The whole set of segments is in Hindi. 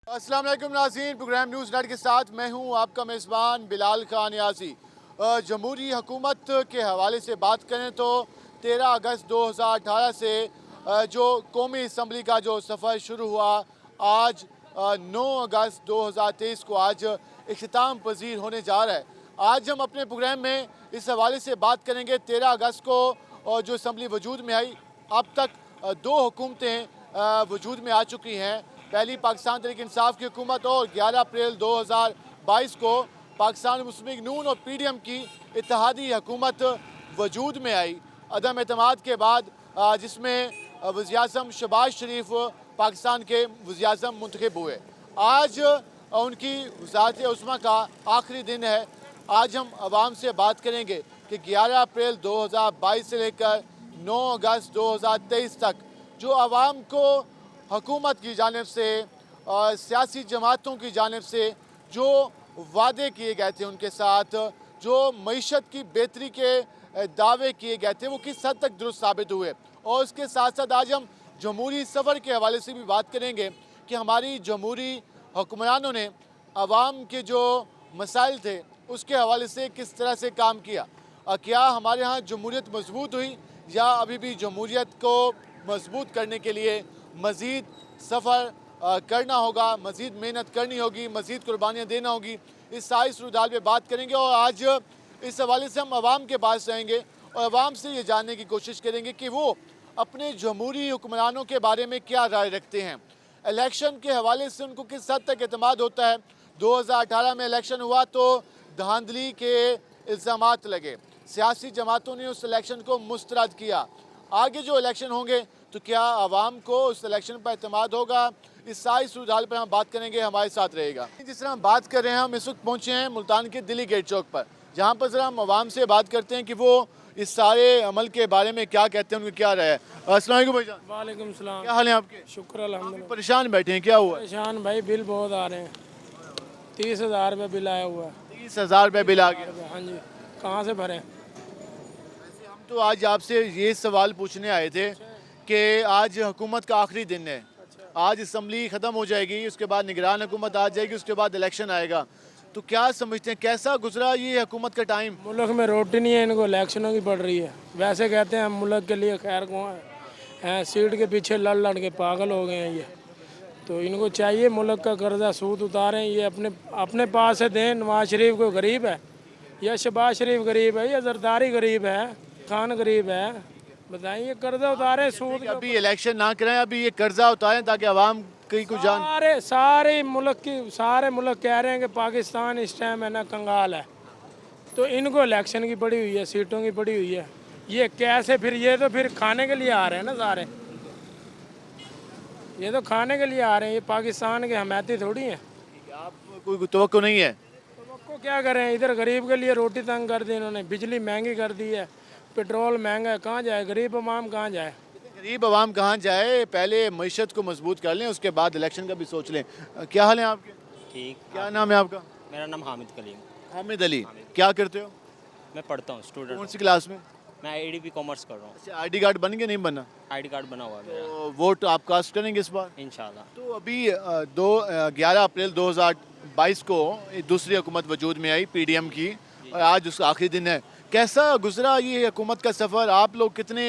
अस्सलाम वालेकुम नाज़रीन, प्रोग्राम न्यूज़ नेट के साथ मैं हूं आपका मेज़बान बिलाल खान यासी। जमहूरी हुकूमत के हवाले से बात करें तो 13 अगस्त 2018 से जो कौमी असम्बली का जो सफ़र शुरू हुआ, आज 9 अगस्त 2023 को आज इख्तिताम पजीर होने जा रहा है। आज हम अपने प्रोग्राम में इस हवाले से बात करेंगे 13 अगस्त को और जो असम्बली वजूद में आई, अब तक दो हुकूमतें वजूद में आ चुकी हैं। पहली पाकिस्तान तहरीक इंसाफ की हुकूमत और 11 अप्रैल 2022 को पाकिस्तान मुस्लिम लीग नून और PDM की इत्तेहादी हुकूमत वजूद में आई अदम एतमाद के बाद, जिसमें वज़ीर-ए-आज़म शहबाज शरीफ पाकिस्तान के वज़ीर-ए-आज़म मुंतखब हुए। आज उनकी वज़ारत उस्मा का आखिरी दिन है। आज हम आवाम से बात करेंगे कि 11 अप्रैल 2022 से लेकर 9 अगस्त 2023 तक जो आवाम को हुकूमत की जानिब से और सियासी जमातों की जानिब से जो वादे किए गए थे, उनके साथ जो मईशत की बेहतरी के दावे किए गए थे, वो किस हद तक दुरुस्त साबित हुए। और उसके साथ साथ आज हम जमहूरी सफ़र के हवाले से भी बात करेंगे कि हमारी जमहूरी हुक्मरानों ने आवाम के जो मसाइल थे उसके हवाले से किस तरह से काम किया। क्या हमारे यहाँ जमहूरियत मजबूत हुई या अभी भी जमहूरियत को मजबूत करने के लिए मज़ीद सफ़र करना होगा, मज़ीद मेहनत करनी होगी, मज़ीद कुर्बानियाँ देना होगी। इस सारी सूरत पे बात करेंगे और आज इस हवाले से हम आवाम के पास जाएंगे और आवाम से ये जानने की कोशिश करेंगे कि वो अपने जमहूरी हुक्मरानों के बारे में क्या राय रखते हैं। इलेक्शन के हवाले से उनको किस हद तक एतमाद होता है। 2018 में इलेक्शन हुआ तो धांधली के इल्ज़ामात लगे, सियासी जमातों ने उस इलेक्शन को मुस्तरद किया। आगे जो इलेक्शन होंगे तो क्या आवाम को उस इलेक्शन पर एतमाद होगा, इस सारी सूरत हाल पर हम बात करेंगे। हमारे साथ रहेगा। जिस तरह हम बात कर रहे हैं, हम इस वक्त पहुँचे हैं मुल्तान के दिल्ली गेट चौक पर, जहाँ पर ज़रा हम आवाम से बात करते हैं कि वो इस सारे अमल के बारे में क्या कहते हैं, उनकी क्या राय है। अस्सलाम वालेकुम भाईजान। वालेकुम सलाम। क्या हाल है आपके? शुक्र अल्हम्दुलिल्लाह। परेशान बैठे हैं, क्या हुआ? परेशान भाई, बिल बहुत आ रहे हैं। 30,000 रुपये बिल आया हुआ है। 30,000 रुपये बिल आ गया। हाँ जी, कहाँ से भरें? हम तो आज आपसे ये सवाल पूछने आए थे कि आज हुकूमत का आखिरी दिन है, आज असम्बली ख़त्म हो जाएगी, उसके बाद निगरान हुकूमत आ जाएगी, उसके बाद इलेक्शन आएगा, तो क्या समझते हैं कैसा गुजरा ये हुकूमत का टाइम? मुल्क में रोटी नहीं है, इनको इलेक्शनों की पड़ रही है। वैसे कहते हैं हम मुल्क के लिए खैर को हैं, सीट के पीछे लड़ लड़ के पागल हो गए हैं ये। तो इनको चाहिए मुल्क का कर्जा सूद उतारें, ये अपने पास से दें। नवाज शरीफ को गरीब है या शहबाज शरीफ गरीब है या जरदारी गरीब है, खान गरीब है, बताइए। कर्जा उतारे सूद। अभी इलेक्शन ना कराएं, अभी ये कर्जा उतारें ताकि आवाम कहीं को जान। सारे मुल्क कह रहे हैं कि पाकिस्तान इस टाइम है ना कंगाल है, तो इनको इलेक्शन की पड़ी हुई है, सीटों की पड़ी हुई है। ये कैसे फिर, ये तो फिर खाने के लिए आ रहे हैं ना सारे, ये तो खाने के लिए आ रहे हैं, ये पाकिस्तान के हमायती थोड़ी हैं। आप कोई तवक्को नहीं है? तो क्या करें, इधर गरीब के लिए रोटी तंग कर दी इन्होंने, बिजली महंगी कर दी है, पेट्रोल महंगा है, कहाँ जाए गरीब अवाम, कहाँ जाए? गरीब आवाम कहाँ जाए? पहले मईशत को मजबूत कर लें, उसके बाद इलेक्शन का भी सोच लें। क्या हाल है आपके? ठीक। क्या नाम है आपका? मेरा नाम हामिद कलीम। हामिद अली। क्या करते हो? मैं पढ़ता हूँ, स्टूडेंट। कौन सी क्लास में? मैं ADP कॉमर्स कर रहा हूँ। अच्छा, ID कार्ड बन गया नहीं बना? ID कार्ड बना हुआ है मेरा, तो वोट आप कास्ट करेंगे इस बार इंशाल्लाह। तो अभी 11 अप्रैल 2022 को एक दूसरी हुकूमत वजूद में आई PDM की, और आज उसका आखिरी दिन है। कैसा गुजरा ये हुकूमत का सफ़र? आप लोग कितने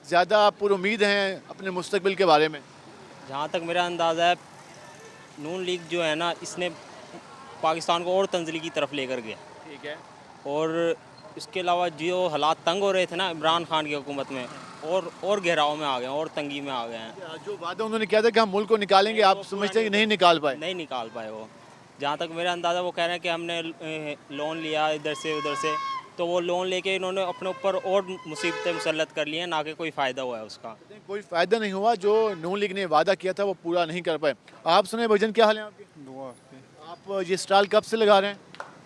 ज़्यादा पुरुमीद हैं अपने मुस्तकबिल के बारे में? जहाँ तक मेरा अंदाज़ा है, नून लीग जो है ना, इसने पाकिस्तान को और तंजली की तरफ लेकर गया। ठीक है। और इसके अलावा जो हालात तंग हो रहे थे ना इमरान खान की हुकूमत में, और गहराव में आ गए हैं, और तंगी में आ गए हैं। जो वादा उन्होंने किया था कि हम मुल्क को निकालेंगे, आप समझते हैं कि नहीं निकाल पाए? नहीं निकाल पाए वो। जहाँ तक मेरा अंदाज़ा, वो कह रहे हैं कि हमने लोन लिया इधर से उधर से, तो वो लोन लेके इन्होंने अपने ऊपर और मुसीबतें मुसल्लत कर ली हैं, ना कि कोई फ़ायदा हुआ है उसका। कोई फ़ायदा नहीं हुआ, जो नून लीग ने वादा किया था वो पूरा नहीं कर पाए। आप सुने भजन, क्या हाल है आपके? दुआ आपकी। आप ये स्टॉल कब से लगा रहे हैं?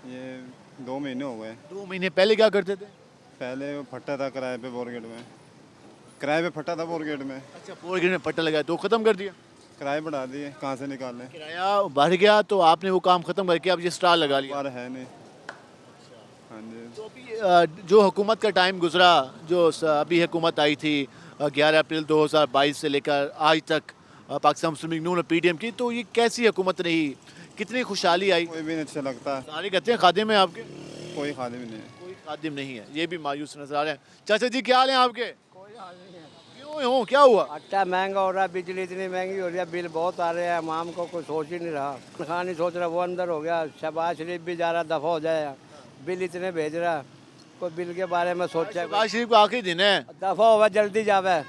ये 2 महीने हो गए। 2 महीने पहले क्या करते थे? पहले वो फटा था किराए पे बोरगेट में, किराए पे फटा था बोरगेट में। अच्छा, बोरगेट में पट्टा लगाया तो ख़त्म कर दिया? किराए बढ़ा दिए, कहाँ से निकाल लें? किराया बढ़ गया तो आपने वो काम ख़त्म करके अब ये स्टॉल लगा लिया? बार है नहीं। हाँ जी। तो अभी जो हुकूमत का टाइम गुजरा, जो अभी हुकूमत आई थी 11 अप्रैल 2022 से लेकर आज तक, पाकिस्तान मुस्लिम लीग नून और पीडीएम की, तो ये कैसी हुकूमत रही, कितनी खुशहाली आई? कोई भी नहीं अच्छा लगता, सारे कहते हैं खादिम है आपके, कोई खादिम नहीं है। कोई खादिम नहीं है, ये भी मायूस नजर आ रहे हैं। चाचा जी क्या हाल है आपके? क्यों हो, क्या हुआ? आटा महंगा हो रहा है, बिजली इतनी महंगी हो रही है, बिल बहुत आ रहे हैं, आम को कोई सोच ही नहीं रहा। खान नहीं सोच रहा, वो अंदर हो गया। शहबाज शरीफ भी जा रहा, दफा हो जाए, बिल इतने भेज रहा, कोई बिल के बारे में सोचा? शहबाज शरीफ का आखिरी दिन है, दफा होगा, जल्दी जावे।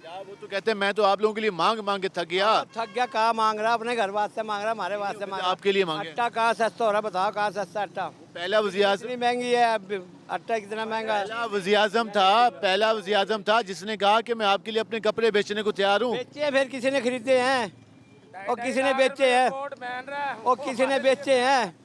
यार वो तो कहते हैं मैं तो आप लोगों के लिए मांग मांग के थक गया। थक गया, कहाँ मांग रहा? अपने घर वास्ते मांग रहा, हमारे वास्ते मांग रहा। आपके लिए मांगे? आटा कहाँ सस्ता हो रहा, बताओ कहाँ सस्ता आटा? पहला वज़ीर आज़म, इतनी महंगी है अब, आटा कितना महंगा है। पहला वज़ीर आज़म था, पहला वज़ीर आज़म था जिसने कहा कि मैं आपके लिए अपने कपड़े बेचने को तैयार हूँ। बेचे फिर किसी ने खरीदे हैं और किसी ने बेचे हैं और किसी ने बेचे हैं,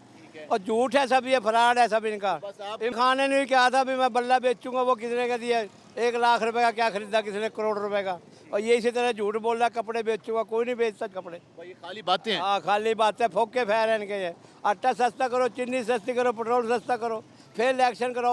और झूठ है सब, ये फ्रॉड है सब इनका। इमरान खान ने नहीं कहा था भी मैं बल्ला बेचूंगा, वो किसने कह दिया? 1 लाख रुपए का क्या खरीदा किसी ने, करोड़ रुपए का। और ये इसी तरह झूठ बोल रहा कपड़े बेचूंगा, कोई नहीं बेचता कपड़े। ये खाली बातें हैं। हाँ खाली बात है, फोके फैर है इनके ये। आटा सस्ता करो, चीनी सस्ती करो, पेट्रोल सस्ता करो, फिर इलेक्शन करो।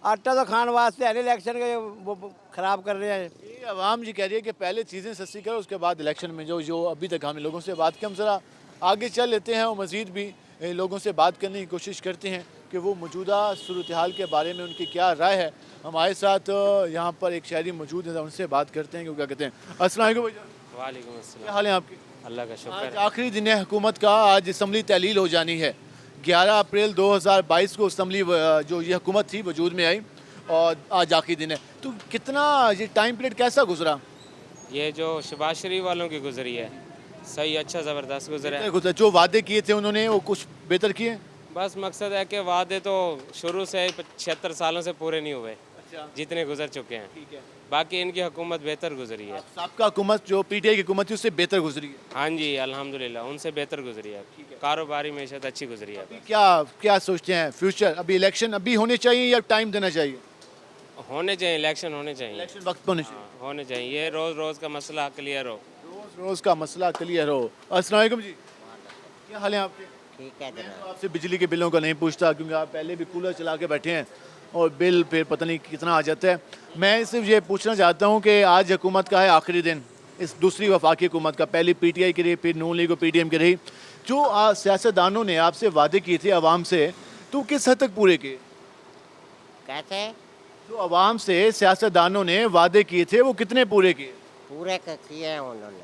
आटा तो खान वास्ते है नहीं, इलेक्शन के वो खराब कर रहे हैं। ये आवाम जी कह रही है कि पहले चीज़ें सस्ती करो, उसके बाद इलेक्शन में जो अभी तक हमने लोगों से बात की, हम ज़रा आगे चल लेते हैं और मज़ीद भी लोगों से बात करने की कोशिश करते हैं कि वो मौजूदा सूरत हाल के बारे में उनकी क्या राय है। हमारे साथ यहाँ पर एक शहरी मौजूद है, उनसे बात करते हैं कि वो क्या कहते हैं। अस्सलाम वालेकुम भैया, वालेकुम क्या अस्सलाम। हाल है आपके? अल्लाह का शुक्र आज है। आखिरी दिन है हुकूमत का, आज असम्बली तहलील हो जानी है। 11 अप्रैल 2022 को असम्बली जो ये हुकूमत थी वजूद में आई और आज आखिरी दिन है, तो कितना ये टाइम पीरियड कैसा गुजरा? ये जो शहबाज शरीफ वालों की गुजरी है, सही अच्छा ज़बरदस्त गुजरा है। जो वादे किए थे उन्होंने वो कुछ बेहतर किए? बस मकसद है कि वादे तो शुरू से 76 सालों से पूरे नहीं हुए, जितने गुजर चुके हैं। बाकी इनकी हुकूमत बेहतर गुजरी है। सबका हुकूमत जो पीटीआई की हुकूमत थी उससे बेहतर गुजरी है। हाँ जी अल्हम्दुलिल्लाह, उनसे बेहतर गुजरी है। कारोबारी मैशत अच्छी गुजरी है। क्या क्या सोचते हैं फ्यूचर? अभी इलेक्शन अभी होने चाहिए या टाइम देना चाहिए? होने चाहिए, इलेक्शन होने चाहिए। इलेक्शन वक्त पर होने चाहिए। हाँ, होने चाहिए। ये रोज़ रोज़ का मसला क्लियर हो। रोज का मसला क्लियर हो। अस्सलाम वालेकुम जी, क्या हाल है आपके? ठीक है तो आपसे बिजली के बिलों का नहीं पूछता क्योंकि आप पहले भी कूलर चला के बैठे हैं और बिल फिर पता नहीं कितना आ जाता है। मैं सिर्फ ये पूछना चाहता हूँ कि आज हुकूमत का है आखिरी दिन, इस दूसरी वफाकी हुकूमत का, पहली पीटीआई की रही, फिर नून लीग और पीडीएम की रही। जो सियासतदानों ने आपसे वादे किए थे आवाम से, तो किस हद तक पूरे किए? कैसे? जो आवाम से सियासतदानों ने वादे किए थे वो कितने पूरे किए? पूरे किए हैं उन्होंने।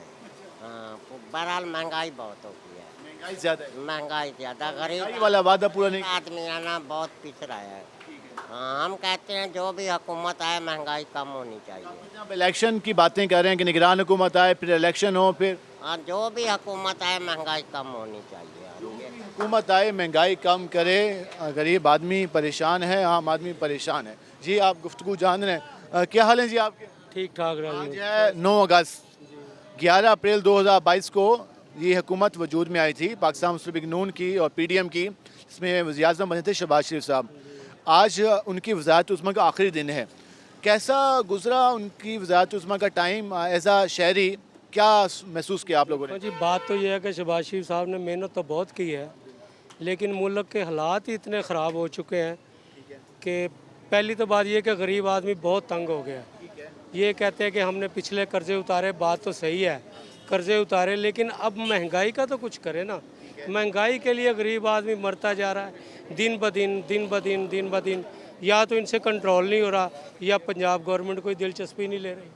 हाँ, बहरहाल महंगाई बहुत हो गई है, महंगाई ज़्यादा है, महंगाई ज़्यादा, महंगाई गरीब वाला वादा पूरा नहीं। आदमी है ना, बहुत पिछड़ा है। हाँ, हम कहते हैं जो भी हुकूमत आए महंगाई कम होनी चाहिए। आप इलेक्शन की बातें कर रहे हैं कि निगरान हुकूमत आए, फिर इलेक्शन हो, फिर हाँ, जो भी हुकूमत आए महंगाई कम होनी चाहिए। हुकूमत आए महंगाई कम करे, गरीब आदमी परेशान है, आम आदमी परेशान है। जी आप गुफ्तगू जान रहे हैं, क्या हाल है जी आपके? ठीक ठाक आज राजी। है 9 अगस्त, 11 अप्रैल 2022 को ये हुकूमत वजूद में आई थी, पाकिस्तान मुस्लिम लीग नून की और पीडीएम की, इसमें वज़ीर आज़म बने थे शहबाज शरीफ साहब। आज उनकी वज़ारत उज़्मा का आखिरी दिन है, कैसा गुजरा उनकी वज़ारत उज़्मा का टाइम? एज आ शहरी क्या महसूस किया आप लोगों ने? जी बात तो यह है कि शहबाज शरीफ साहब ने मेहनत तो बहुत की है, लेकिन मुल्क के हालात ही इतने ख़राब हो चुके हैं कि पहली तो बात यह कि गरीब आदमी बहुत तंग हो गया। ये कहते हैं कि हमने पिछले कर्जे उतारे, बात तो सही है, कर्जे उतारे, लेकिन अब महंगाई का तो कुछ करे ना। महंगाई के लिए गरीब आदमी मरता जा रहा है दिन ब दिन, दिन ब दिन, दिन ब दिन। या तो इनसे कंट्रोल नहीं हो रहा या पंजाब गवर्नमेंट कोई दिलचस्पी नहीं ले रही।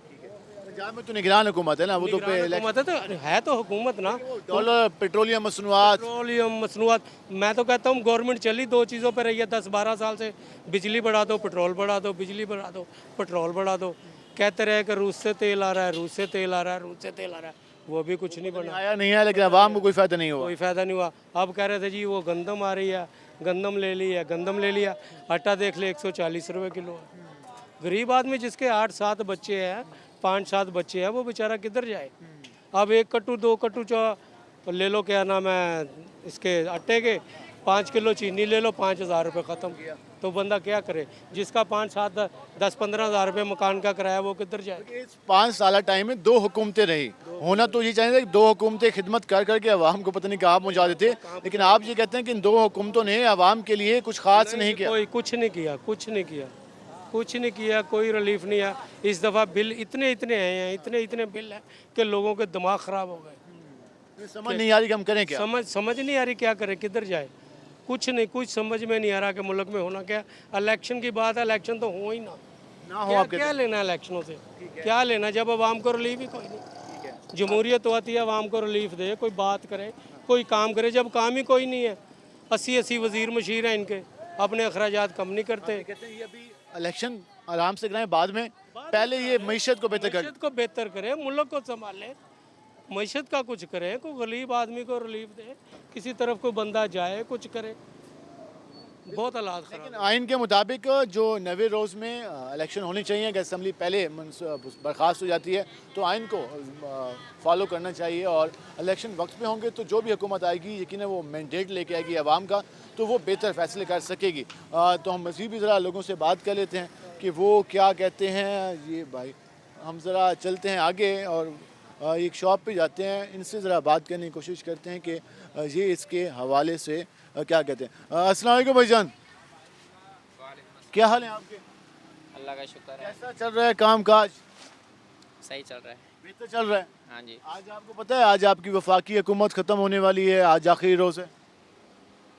पंजाब में तो निगरान हुकूमत है ना, वो तो हुकूमत है तो हुकूमत ना, डॉलर पेट्रोलियम मसनूआत, पेट्रोलियम मसनूआत। मैं तो कहता हूँ गवर्नमेंट चली 2 चीज़ों पर रही है 10-12 साल से, बिजली बढ़ा दो, पेट्रोल बढ़ा दो, बिजली बढ़ा दो, पेट्रोल बढ़ा दो। कहते रहे कि रूस से तेल आ रहा है, रूस से तेल आ रहा है, रूस से तेल आ रहा है, वो भी कुछ नहीं बना, आया नहीं है, लेकिन आवाम को कोई फ़ायदा नहीं हुआ। कोई फ़ायदा नहीं हुआ। अब कह रहे थे जी वो गंदम आ रही है, गंदम ले ली है, गंदम ले लिया, आटा देख ले 140 रुपये किलो है। गरीब आदमी जिसके 8-7 बच्चे हैं, 5-7 बच्चे हैं, वो बेचारा किधर जाए? अब 1 कट्टू 2 कट्टू ले लो, क्या नाम है इसके आटे के, 5 किलो चीनी ले लो, 5,000 रुपये ख़त्म। तो बंदा क्या करे? जिसका 5-7-10-15 हज़ार रुपये मकान का किराया, वो किधर जाए? इस 5 साल टाइम में 2 हुकूमतें रही, होना तो ये चाहिए कि 2 हुकूमतें खिदमत कर करके आवाम को पता नहीं कहाँ पहुँचा देते, लेकिन आप ये कहते हैं कि इन 2 हुकूमतों ने आवाम के लिए कुछ खास नहीं किया। कोई कुछ नहीं किया, कुछ नहीं किया। कुछ नहीं किया, कोई रिलीफ नहीं है। इस दफ़ा बिल इतने इतने आए हैं, इतने इतने बिल हैं कि लोगों के दिमाग ख़राब हो गए। समझ नहीं आ रही कि हम करें क्या। समझ नहीं आ रही क्या करें, किधर जाए, कुछ नहीं, कुछ समझ में नहीं आ रहा कि मुल्क में होना क्या। इलेक्शन की बात है, इलेक्शन तो हो ही ना हो क्या, आपके क्या लेना इलेक्शनों से, क्या लेना जब आवाम को रिलीफ ही कोई नहीं। जमहूरियत तो आती है आवाम को रिलीफ दे, कोई बात करे, कोई काम करे, जब काम ही कोई नहीं है। 80 वजीर मशीर हैं इनके, अपने अखराजात कम नहीं करते। कहते हैं ये अभी इलेक्शन आराम से कराएं, बाद में पहले ये मईशत को बेहतर कर। मईशत को बेहतर करे, मुल्क को संभाले, मईशत का कुछ करे, कोई गरीब आदमी को रिलीफ दे, किसी तरफ कोई बंदा जाए, कुछ करे। बहुत हालात खराब। लेकिन आइन के मुताबिक जो 90 रोज़ में इलेक्शन होनी चाहिए, अगर असम्बली पहले बर्खास्त हो जाती है तो आइन को फॉलो करना चाहिए और इलेक्शन वक्त पे होंगे तो जो भी हुकूमत आएगी यकीनन वो मैंडेट लेके आएगी आवाम का, तो वो बेहतर फैसले कर सकेगी। तो हम मज़ीद भी ज़रा लोगों से बात कर लेते हैं कि वो क्या कहते हैं। ये भाई हम ज़रा चलते हैं आगे और एक शॉप पे जाते हैं, इनसे ज़रा बात करने की कोशिश करते हैं कि ये इसके हवाले से क्या कहते हैं। अस्सलाम वालेकुम भाईजान, क्या हाल है आपके? अल्लाह का शुक्र है, कैसा चल रहा है काम काज? सही चल रहा है। बेहतर चल रहा है। हाँ जी। आज आपको पता है आज आपकी वफाकी हुकूमत ख़त्म होने वाली है, आज आखिरी रोज़ है।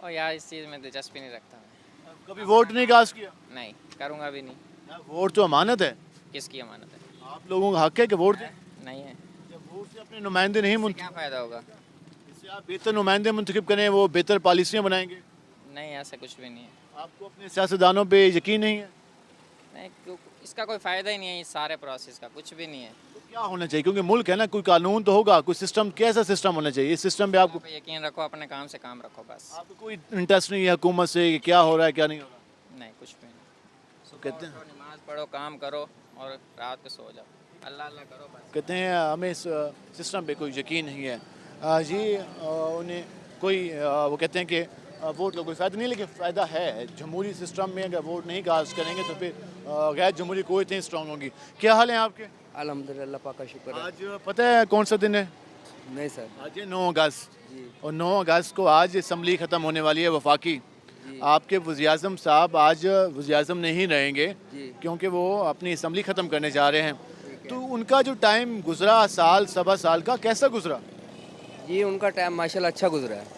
और यार इस चीज़ में दिलचस्पी नहीं रखता मैं। कभी वोट नहीं कास्ट किया? नहीं करूँगा भी नहीं। यार वोट तो अमानत है, किसकी अमानत है? आप लोगों का हक है कि वोट दें। नहीं है, जब वोट से अपने नुमाइंदे नहीं क्या मुंतखब, फ़ायदा होगा? इससे आप बेहतर नुमाइंदे मुंतखब करें, वो बेहतर पॉलिसियाँ बनाएंगे। नहीं, ऐसा कुछ भी नहीं है। आपको अपने सियासतदानों पे यकीन नहीं है? नहीं इसका कोई फ़ायदा ही नहीं है, इस सारे प्रोसेस का कुछ भी नहीं है। तो क्या होना चाहिए, क्योंकि मुल्क है ना, कोई कानून तो होगा, कोई सिस्टम, कैसा सिस्टम होना चाहिए? इस सिस्टम पे आपको आप यकीन रखो, अपने काम से काम रखो बस। आपको कोई इंटरेस्ट नहीं है हुकूमत से कि क्या हो रहा है क्या नहीं हो रहा? नहीं कुछ भी नहीं। तो कहते हैं नमाज पढ़ो, काम करो और रात को सो जाओ, अल्लाह अल्लाह करो बस। कहते हैं हमें इस सिस्टम पे कोई यकीन नहीं है। जी उन्हें कोई वो कहते हैं कि वोट का कोई फ़ायदा नहीं, लेकिन फ़ायदा है जमहूरी सिस्टम में। अगर वोट नहीं कास्ट करेंगे तो फिर गैर जमहूरी क़ुव्वतें स्ट्रॉन्ग होंगी। क्या हाल है आपके? अल्हम्दुलिल्लाह पाक का शुक्र है। आज पता है कौन सा दिन है? नहीं सर। आज है 9 अगस्त और 9 अगस्त को आज असम्बली ख़त्म होने वाली है वफाकी। आपके वज़ीर-ए-आज़म साहब आज वज़ीर-ए-आज़म नहीं रहेंगे क्योंकि वो अपनी असम्बली ख़त्म करने जा रहे हैं। तो उनका जो टाइम गुजरा, साल सवा साल का, कैसा गुजरा? जी उनका टाइम माशाल्लाह अच्छा गुजरा है।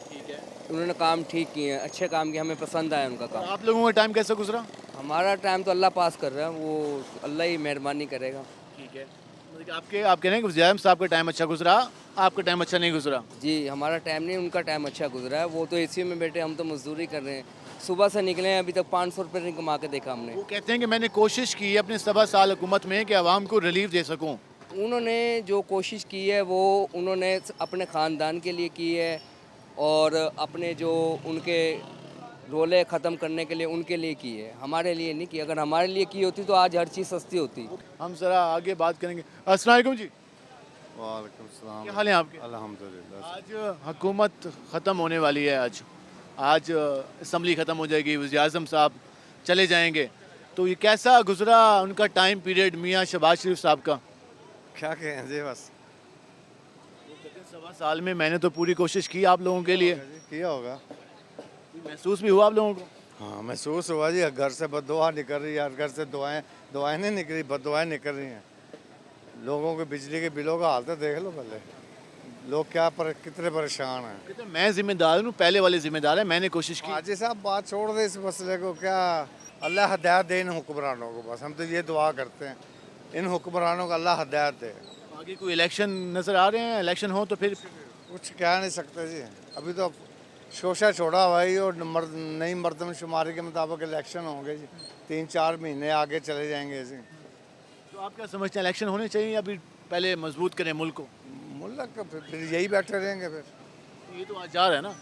उन्होंने काम ठीक किए हैं, अच्छे काम किए, हमें पसंद आया उनका काम। आप लोगों का टाइम कैसा गुजरा? हमारा टाइम तो अल्लाह पास कर रहा है, वो अल्लाह ही मेहरबानी करेगा। ठीक है, मतलब आप कह रहे हैं कि वज़ीर-ए-आज़म साहब का टाइम अच्छा गुजरा, आपका टाइम अच्छा नहीं गुजरा? जी हमारा टाइम नहीं, उनका टाइम अच्छा गुजरा है। वो तो एसी में बैठे, हम तो मजदूरी कर रहे हैं, सुबह से निकले हैं, अभी तक 500 रुपये नहीं कमा के देखा हमने। वो कहते हैं कि मैंने कोशिश की है अपने सवा साल हुकूमत में कि आवाम को रिलीफ दे सकूं। उन्होंने जो कोशिश की है वो उन्होंने अपने ख़ानदान के लिए की है और अपने जो उनके रोले ख़त्म करने के लिए उनके लिए की है, हमारे लिए नहीं की। अगर हमारे लिए की होती तो आज हर चीज़ सस्ती होती। हम ज़रा आगे बात करेंगे। अस्सलाम वालेकुम जी, वालेकुम सलाम। क्या हाल है आपके? अल्हम्दुलिल्लाह। आज हुकूमत ख़त्म होने वाली है, आज असम्बली ख़त्म हो जाएगी, वज़ीर-ए-आज़म साहब चले जाएंगे, तो ये कैसा गुजरा उनका टाइम पीरियड मियाँ शहबाज शरीफ साहब का? क्या कहें जी, बस सवा साल में मैंने तो पूरी कोशिश की आप लोगों के लिए, किया होगा। महसूस भी हुआ आप लोगों को? हाँ महसूस हुआ जी, घर से बददुआ निकल रही है, घर से दुआएं नहीं निकली, बददुआएं निकल रही हैं। लोगों के बिजली के बिलों का हाल तो देख लो पहले, लोग कितने परेशान हैं। कहते हैं मैं जिम्मेदार हूँ, पहले वाले जिम्मेदार है, मैंने कोशिश की। हाजी साहब बात छोड़ दे इस मसले को, क्या अल्लाह हदायत दे इन हुक्मरानों को, बस हम तो ये दुआ करते हैं इन हुक्मरानों को अल्लाह हदायत दे। आगे कोई इलेक्शन नज़र आ रहे हैं? इलेक्शन हो तो फिर कुछ कह नहीं सकते जी, अभी तो शोशा छोड़ा हुआ ही और नई मरदमशुमारी के मुताबिक इलेक्शन होंगे जी, 3-4 महीने आगे चले जाएंगे जी। तो आप क्या समझते हैं, इलेक्शन होने चाहिए या अभी पहले मजबूत करें मुल्क को? मुल्क फिर यही बैठे रहेंगे फिर। ये तो आज जा रहा है ना,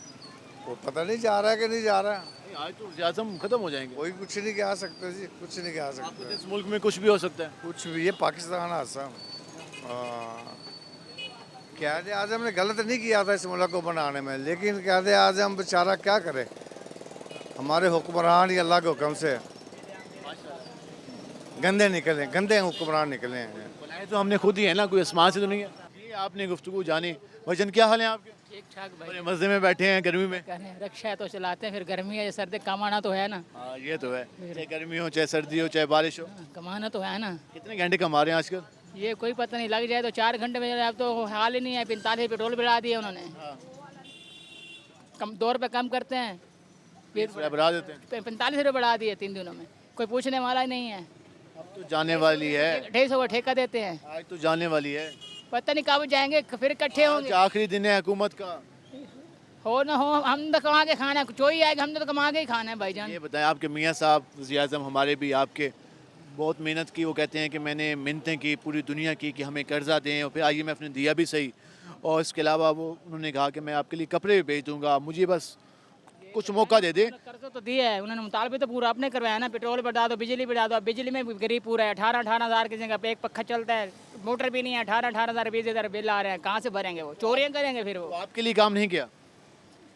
वो पता नहीं जा रहा है कि नहीं जा रहा है, आज तो वज़ीर-ए-आज़म ख़त्म हो जाएंगे। कोई कुछ नहीं कह सकते जी, कुछ नहीं कह सकते। इस मुल्क में कुछ भी हो सकता है। कुछ भी, ये पाकिस्तान आसाम क़ायद आज़म ने गलत नहीं किया था इस मुल्क को बनाने में, लेकिन क़ायद आज़म बेचारा क्या करे, हमारे हुक्मरान ही अल्लाह के हुक्म से गंदे निकले, गंदे हुक्मरान निकले हैं। बनाए तो हमने खुद ही है ना, कोई आसमान से तो नहीं है। जी आपने गुफ्तगू जानी। वजन क्या हाल है आपके? ठीक ठाक भाई। बड़े मजे में बैठे हैं गर्मी में। कहने रिक्शा तो चलाते हैं, फिर गर्मी है सर्दी, कमाना तो है ना। हाँ ये तो है, चाहे गर्मी हो चाहे सर्दी हो चाहे बारिश हो। कमाना तो है ना। कितने घंटे कमा रहे हैं आजकल? ये कोई पता नहीं, लग जाए तो 4 घंटे में। अब तो हाल ही नहीं है, 45 पेट्रोल बढ़ा दिए उन्होंने। कम 2 रुपये कम करते हैं, फिर बढ़ा देते हैं। 45 रुपये बढ़ा दिए 3 दिनों में। कोई पूछने वाला ही नहीं है। अब तो जाने वाली है, 250 का ठेका देते हैं। आज तो जाने वाली है। पता नहीं कब जाएंगे, फिर इकट्ठे आज होंगे। आखिरी दिन है हुकूमत का। हो ना हो, हम तो कमा के खाना है, कोई आएगा हमने तो कमा के ही खाना है भाईजान। ये बताएं, आपके मियाँ साहब वज़ीर आज़म हमारे भी आपके बहुत मेहनत की। वो कहते हैं कि मैंने मिन्नतें की पूरी दुनिया की कि हमें कर्जा दें, और फिर IMF ने दिया भी सही। और इसके अलावा वो उन्होंने कहा कि मैं आपके लिए कपड़े भी भेज दूंगा, मुझे बस कुछ मौका दे दे। कर्ज तो दिया है उन्होंने, मुतालबे तो पूरा अपने करवाया ना। पेट्रोल बढ़ा दो, बिजली बढ़ा दो। बिजली में भी गरीब पूरा है, 18 हज़ार की जगह पे एक पंखा चलता है, मोटर भी नहीं है। 18 हज़ार 20 हज़ार बिल आ रहे हैं, कहाँ से भरेंगे? वो चोरियाँ करेंगे फिर वो। तो आपके लिए काम नहीं किया?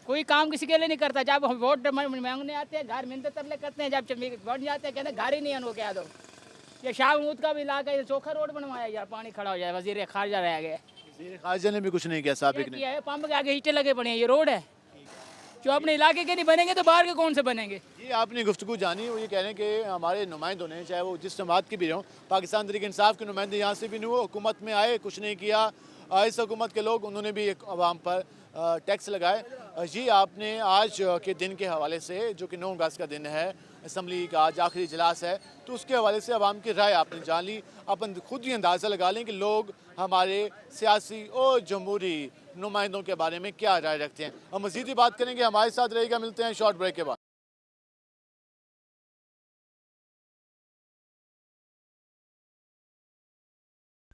कोई काम किसी के लिए नहीं करता। जब हम वोट मांगने आते हैं, घर मिलते तरले करते हैं, जब बन जाते हैं कहते हैं घर ही नहीं है, उनको कह दो। ये शाह महमूद का भी इलाका है, चोखा रोड बनवाया यार, पानी खड़ा हो जाए। वजीर खारजा रह गए, वज़ीर ख़ारजा ने भी कुछ नहीं किया साबिक ने। किया है। पंप के आगे ईंटें लगे पड़े हैं, ये रोड है। जो अपने इलाके के नहीं बनेंगे तो बाहर के कौन से बनेंगे? ये आपने गुफ्तगू जानी, वो ये कह रहे हैं कि हमारे नुमाइंदों ने, चाहे वो जिस जमात के भी हों, पाकिस्तान तहरीक इंसाफ के नुमाइंदे यहाँ से भी नहीं हुए, हुकूमत में आए कुछ नहीं किया। इस हुकूमत के लोग उन्होंने भी एक आवाम पर टैक्स लगाए। जी आपने आज के दिन के हवाले से, जो कि 9 अगस्त का दिन है, असम्बली का आज आखिरी इजलास है, तो उसके हवाले से आवाम की राय आपने जान ली। अपन खुद ही अंदाज़ा लगा लें कि लोग हमारे सियासी और जमहूरी नुमाइंदों के बारे में क्या राय रखते हैं। हम मज़ीद ही बात करेंगे, हमारे साथ रहेगा। मिलते हैं शॉर्ट ब्रेक के बाद।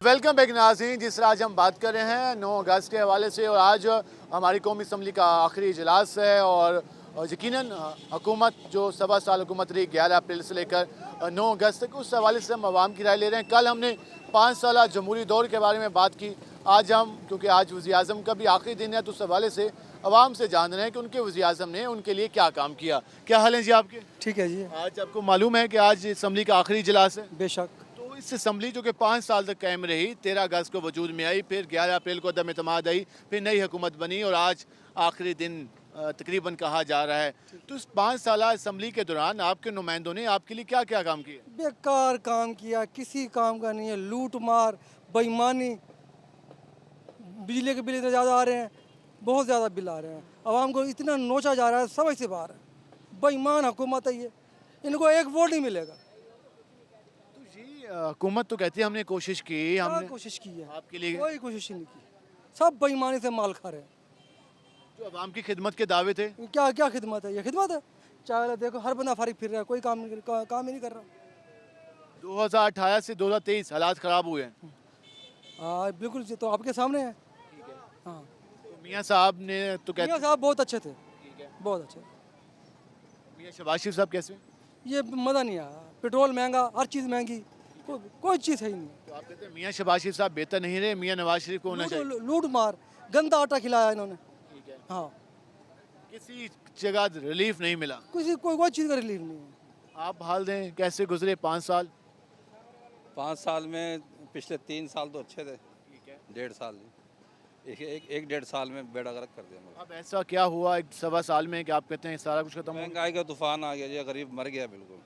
वेलकम बैक नाज़रीन। जिस तरह आज हम बात कर रहे हैं 9 अगस्त के हवाले से, और आज हमारी कौमी असम्बली का आखिरी इजलास है, और यकीनन हुकूमत जो 7 साल हुकूमत रही 11 अप्रैल से लेकर 9 अगस्त तक, उस हवाले से हम आवाम की राय ले रहे हैं। कल हमने 5 साल जमहूरी दौर के बारे में बात की। आज हम, क्योंकि आज वज़ीर आज़म का भी आखिरी दिन है, तो उस हवाले से आवाम से जान रहे हैं कि उनके वज़ीर आज़म ने उनके लिए क्या काम किया। क्या हाल है जी आपके? ठीक है जी। आज आपको मालूम है कि आज असम्बली का आखिरी इजलास है। बेशक। तो इस असम्बली जो कि 5 साल तक कायम रही, 13 अगस्त को वजूद में आई, फिर 11 अप्रैल को अदम एतमाद आई, फिर नई हुकूमत बनी, और आज आखिरी दिन तकरीबन कहा जा रहा है। तो इस 5 साल असम्बली के दौरान आपके नुमाइंदों ने आपके लिए क्या क्या काम किए? बेकार काम किया, किसी काम का नहीं है। लूट मार, बेईमानी, बिजली के बिल इतने ज़्यादा आ रहे हैं, बहुत ज़्यादा बिल आ रहे हैं। आवाम को इतना नोचा जा रहा है, समझ से बाहर है। बेईमान हुकूमत है ये, इनको एक वोट नहीं मिलेगा। हुकूमत तो कहती है हमने कोशिश की, हमने कोशिश की है आपके लिए, कोई कोशिश नहीं की। सब बेईमानी से माल खा रहे हैं। जो अवाम की खिदमत के दावे थे, क्या क्या खिदमत है? ये खिदमत है? चाहे देखो हर बंदा फारिग फिर रहा है, कोई काम ही नहीं कर रहा। 2018 से 2023 हालात ख़राब हुए हैं। हाँ बिल्कुल, तो आपके सामने है। हाँ, तो मियाँ साहब ने तो कहते, मियाँ साहब बहुत अच्छे थे, बहुत अच्छे। मियाँ शहबाज शरीफ साहब कैसे? ये मज़ा नहीं आया। पेट्रोल महंगा, हर चीज़ महंगी, कोई चीज़ है ही नहीं। तो आप कहते हैं मियाँ शहबाज शरीफ साहब बेहतर नहीं रहे, मियाँ नवाज शरीफ को होना चाहिए। लूट मार, गंदा आटा खिलाया इन्होंने। हाँ, किसी जगह रिलीफ नहीं मिला, कोई चीज़ का रिलीफ नहीं है। आप हाल दें कैसे गुजरे 5 साल? 5 साल में पिछले 3 साल तो अच्छे थे, 1.5 साल एक 1.5 साल में बेड़ा गर्क कर दिया। अब ऐसा क्या हुआ 1 साल में कि आप कहते हैं सारा कुछ खत्म हो गया? महंगाई का तूफान आ गया जी, गरीब मर गया बिल्कुल।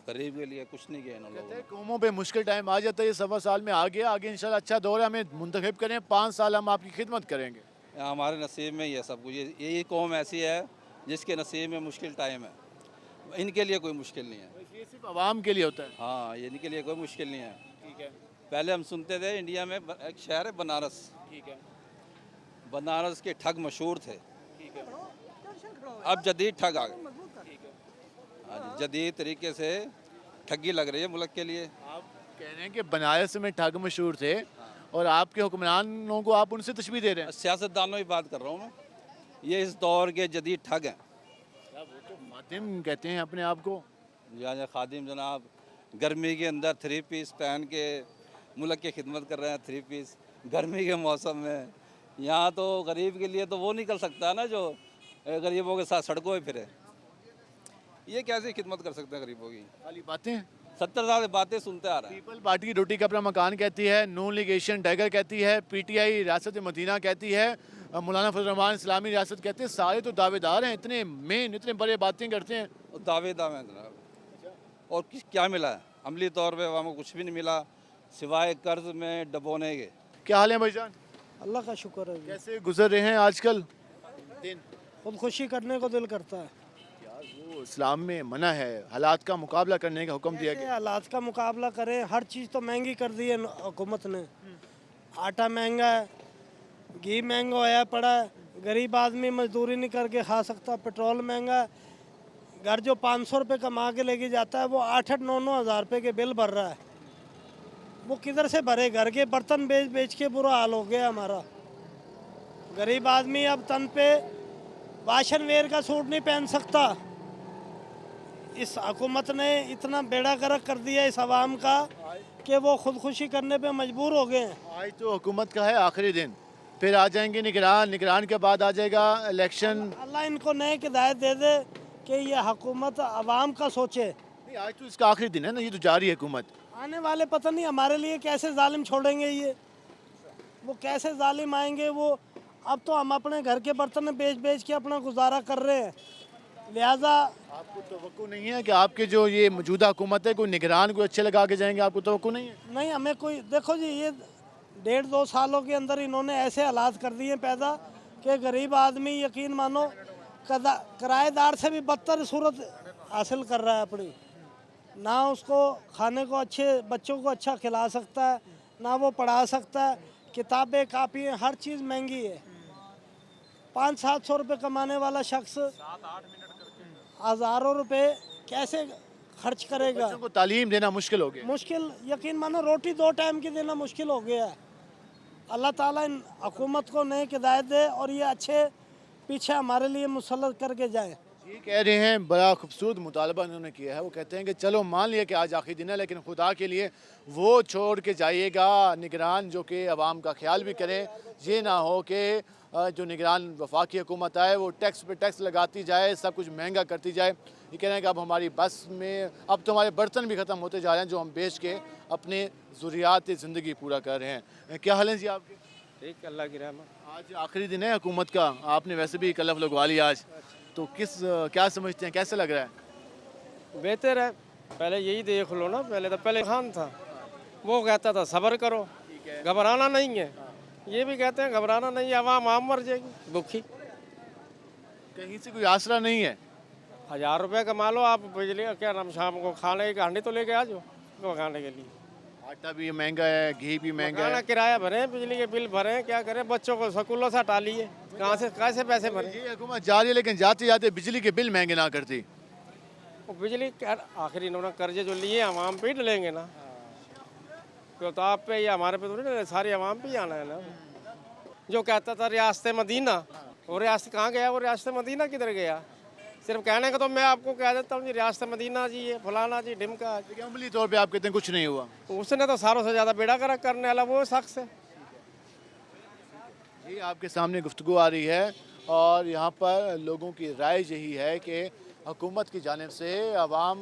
गरीब के लिए कुछ नहीं किया इन लोगों ने। कौमों पे मुश्किल टाइम आ जाता है, ये 7 साल में आ गया, आगे इंशाल्लाह अच्छा दौर है, हमें मुंतखब करें, 5 साल हम आपकी खिदमत करेंगे। हमारे नसीब में ये सब कुछ, ये कौम ऐसी है जिसके नसीब में मुश्किल टाइम है, इनके लिए कोई मुश्किल नहीं है। ये सिर्फ आवाम के लिए होता है। हाँ, ये इनके लिए कोई मुश्किल नहीं है। ठीक है। पहले हम सुनते थे इंडिया में एक शहर है बनारस, ठीक है, बनारस के ठग मशहूर थे। ठीक है, अब जदीद ठग आ गए। हाँ जी, जदीद तरीके से ठगी लग रही है मुल्क के लिए। आप कह रहे हैं कि बनारस में ठग मशहूर थे, और आपके हुक्मरानों को आप उनसे तशबीह दे रहे हैं। सियासतदानों की बात कर रहा हूँ मैं, ये इस दौर के जदीद ठग हैं। वो तो मातिम कहते हैं अपने आप को। यहाँ खादिम जनाब गर्मी के अंदर 3 पीस पहन के मुल्क की खिदमत कर रहे हैं। 3 पीस गर्मी के मौसम में, यहाँ तो गरीब के लिए तो वो निकल सकता है ना जो गरीबों के साथ सड़कों पे फिरे। ये कैसे खिदमत कर सकते हैं गरीबों की? खाली बातें, 70 साल से बातें सुनते आ रहे हैं। पीपल पार्टी रोटी का अपना मकान कहती है, नून लीग एशियन टाइगर कहती है, PTI रियासत मदीना कहती है, मौलाना फजल रहमान इस्लामी रियासत कहते हैं सारे तो दावेदार हैं, इतने मेन इतने बड़े बातें करते हैं। दावेदार हैं जनाब, और क्या मिला है? अमली तौर पे अवाम को कुछ भी नहीं मिला सिवाय कर्ज में डबोने के। क्या हाल है भाईजान? अल्लाह का शुक्र है। कैसे गुजर रहे हैं आजकल दिन? खुदकुशी करने को दिल करता है। यार वो इस्लाम में मना है, हालात का मुकाबला करने का हुक्म दिया गया। हालात का मुकाबला करें, हर चीज़ तो महंगी कर दी है हुकूमत ने। आटा महंगा है, घी महंगा होया पड़ा है, गरीब आदमी मजदूरी नहीं करके खा सकता, पेट्रोल महंगा है। घर जो 500 रुपये कमा के लेके जाता है वो 8-9 हज़ार रुपये के बिल भर रहा है। वो किधर से भरे? घर के बर्तन बेच बेच के बुरा हाल हो गया हमारा। गरीब आदमी अब तन पे वाशन वेयर का सूट नहीं पहन सकता। इस हुकूमत ने इतना बेड़ा गर्क कर दिया इस आवाम का कि वो खुदकुशी करने पे मजबूर हो गए हैं। आज तो हुकूमत का है आखिरी दिन, फिर आ जाएंगे निगरान, निगरान के बाद आ जाएगा इलेक्शन। अल्लाह इनको नए हिदायत दे दे कि ये हुकूमत आवाम का सोचे। नहीं, आज तो इसका आखिरी दिन है ना, ये तो जारी है हुकूमत। आने वाले पता नहीं हमारे लिए कैसे जालिम छोड़ेंगे ये, वो कैसे जालिम आएंगे वो। अब तो हम अपने घर के बर्तन बेच बेच के अपना गुजारा कर रहे हैं, लिहाजा आपको तवक्को नहीं है कि आपके जो ये मौजूदा हुकूमत है कोई निगरान कोई अच्छे लगा के जाएंगे? आपको तवक्को नहीं है? नहीं, हमें कोई देखो जी, ये 1.5-2 सालों के अंदर इन्होंने ऐसे हालात कर दिए पैदा कि गरीब आदमी यकीन मानो किराएदार से भी बदतर सूरत हासिल कर रहा है अपनी। ना उसको खाने को अच्छे बच्चों को अच्छा खिला सकता है, ना वो पढ़ा सकता है। किताबें कापियाँ हर चीज़ महंगी है। 500-700 रुपये कमाने वाला शख्स 1000 रुपये कैसे खर्च करेगा? बच्चों को तालीम देना मुश्किल हो गया। मुश्किल, यकीन मानो रोटी 2 टाइम की देना मुश्किल हो गया है। अल्लाह ताला इन हुकूमत को नई हिदायत दे और ये अच्छे पीछे हमारे लिए मुसल्लत करके जाए। ये कह रहे हैं, बड़ा खूबसूरत मुतालबा उन्होंने किया है। वो कहते हैं कि चलो मान लिया कि आज आखिरी दिन है, लेकिन खुदा के लिए वो छोड़ के जाइएगा निगरान जो कि आवाम का ख्याल भी करें। ये ना हो कि जो निगरान वफाकी हुकूमत आए वो टैक्स पे टैक्स लगाती जाए, सब कुछ महंगा करती जाए। ये कह रहे हैं कि अब हमारी बस में अब तो हमारे बर्तन भी ख़त्म होते जा रहे हैं जो हम बेच के अपने ज़रूरियात ज़िंदगी पूरा कर रहे हैं। क्या हाल है जी आपके? ठीक, अल्लाह की रहमत। आज आखिरी दिन है हुकूमत का, आपने वैसे भी कलफ लगवा लिया आज, तो क्या समझते हैं, कैसे लग रहा है? बेहतर है, पहले यही देख लो ना। पहले खान था, वो कहता था सब्र करो, घबराना नहीं है। ये भी कहते हैं घबराना नहीं है, आवाम आम मर जाएगी भूखी। कहीं से कोई आसरा नहीं है। 1000 रुपये कमा लो आप, बिजली का क्या नाम, शाम को खाने की हांडी तो लेके आ जाओ खाने के लिए। आटा भी महंगा है, घी भी महंगा खाना है। किराया भरे, बिजली के बिल भरे, क्या करें? बच्चों को स्कूलों से हटा लिए, कहाँ से कैसे पैसे भरे? ये हुकूमत जा रही है लेकिन जाते जाते बिजली के बिल महंगे ना करती। वो बिजली आखिर इन्होंने कर्जे जो लिए आवाम पे ही डलेंगे ना, क्यों? तो आप पे या हमारे पे थोड़ी ना, सारी आवाम पे ही आना है ना। जो कहता था रियासत मदीना, वो रियासत कहाँ गया? वो रियासत मदीना किधर गया? सिर्फ कहने का तो मैं आपको कह देता हूँ जी रियासत मदीना जी है, फलाना जी, ढिमका। लेकिन अमली तौर पे आप कहते हैं कुछ नहीं हुआ। उसने तो सारों से ज़्यादा बेड़ा गर्क करने वाला वो शख्स है। जी आपके सामने गुफ्तगू आ रही है और यहाँ पर लोगों की राय यही है कि हुकूमत की जानिब से आवाम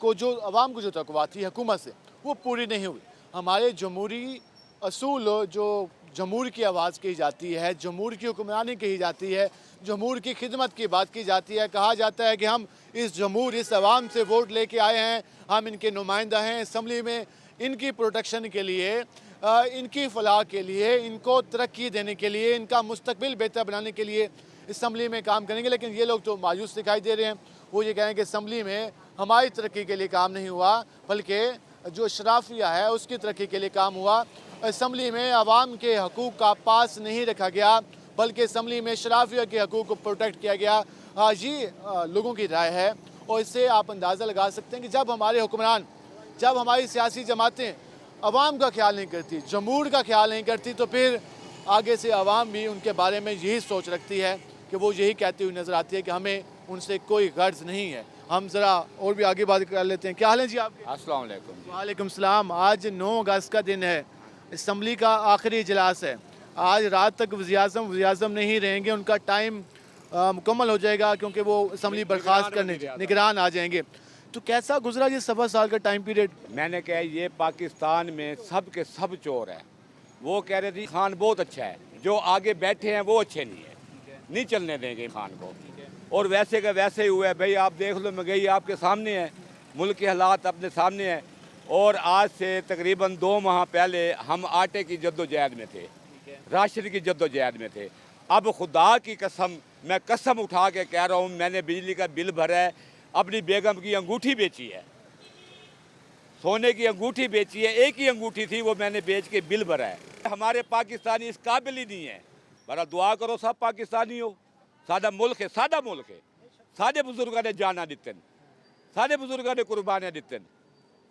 को जो तकवाती है हुकूमत से वो पूरी नहीं हुई। हमारे जमहूरी असूल जो जमहूर की आवाज़ कही जाती है, जमहूर की हुक्मरानी कही जाती है, जमहूर की खिदमत की बात की जाती है। कहा जाता है कि हम इस जमहूर इस आवाम से वोट लेके आए हैं, हम इनके नुमाइंदा हैं, असम्बली में इनकी प्रोटेक्शन के लिए, इनकी फलाह के लिए, इनको तरक्की देने के लिए, इनका मुस्तकबिल बेहतर बनाने के लिए असम्बली में काम करेंगे। लेकिन ये लोग तो मायूस दिखाई दे रहे हैं। वो ये कहें कि असम्बली में हमारी तरक्की के लिए काम नहीं हुआ, बल्कि जो शराफिया है उसकी तरक्की के लिए काम हुआ। असम्बली में आवाम के हकूक़ का पास नहीं रखा गया, बल्कि असम्बली में शराफिया के हकूक़ को प्रोटेक्ट किया गया। ये लोगों की राय है और इससे आप अंदाज़ा लगा सकते हैं कि जब हमारे हुक्मरान, जब हमारी सियासी जमातें आवाम का ख्याल नहीं करती, जमहूर का ख्याल नहीं करती, तो फिर आगे से आवाम भी उनके बारे में यही सोच रखती है कि वो यही कहती हुई नज़र आती है कि हमें उनसे कोई गर्ज नहीं है। हम ज़रा और भी आगे बात कर लेते हैं। क्या हाल है जी आपके? अस्सलाम वालेकुम। वालेकुम सलाम। आज 9 अगस्त का दिन है, असम्बली का आखिरी इजलास है। आज रात तक वज़ीर-ए-आज़म नहीं रहेंगे, उनका टाइम मुकम्मल हो जाएगा क्योंकि वो असम्बली बर्खास्त करने निगरान आ जाएंगे। तो कैसा गुजरा ये 7 साल का टाइम पीरियड? मैंने कहा ये पाकिस्तान में सब के सब चोर है। वो कह रहे थे खान बहुत अच्छा है, जो आगे बैठे हैं वो अच्छे नहीं है, नहीं चलने देंगे खान को। और वैसे का वैसे ही हुआ है भाई, आप देख लो, महंगाई आपके सामने है, मुल्क के हालात अपने सामने हैं। और आज से तकरीबन 2 माह पहले हम आटे की जद्दोजहद में थे, राशन की जद्दोजहद में थे। अब खुदा की कसम, मैं कसम उठा के कह रहा हूँ, मैंने बिजली का बिल भरा है, अपनी बेगम की अंगूठी बेची है, सोने की अंगूठी बेची है, एक ही अंगूठी थी वो मैंने बेच के बिल भरा है। हमारे पाकिस्तानी इस काबिल ही नहीं है। बड़ा दुआ करो सब पाकिस्तानी हो, सादा मुल्क है, सादा मुल्क है, सारे बुजुर्गों ने जाना दिते, सारे बुजुर्गों ने कुर्बानियाँ दिते।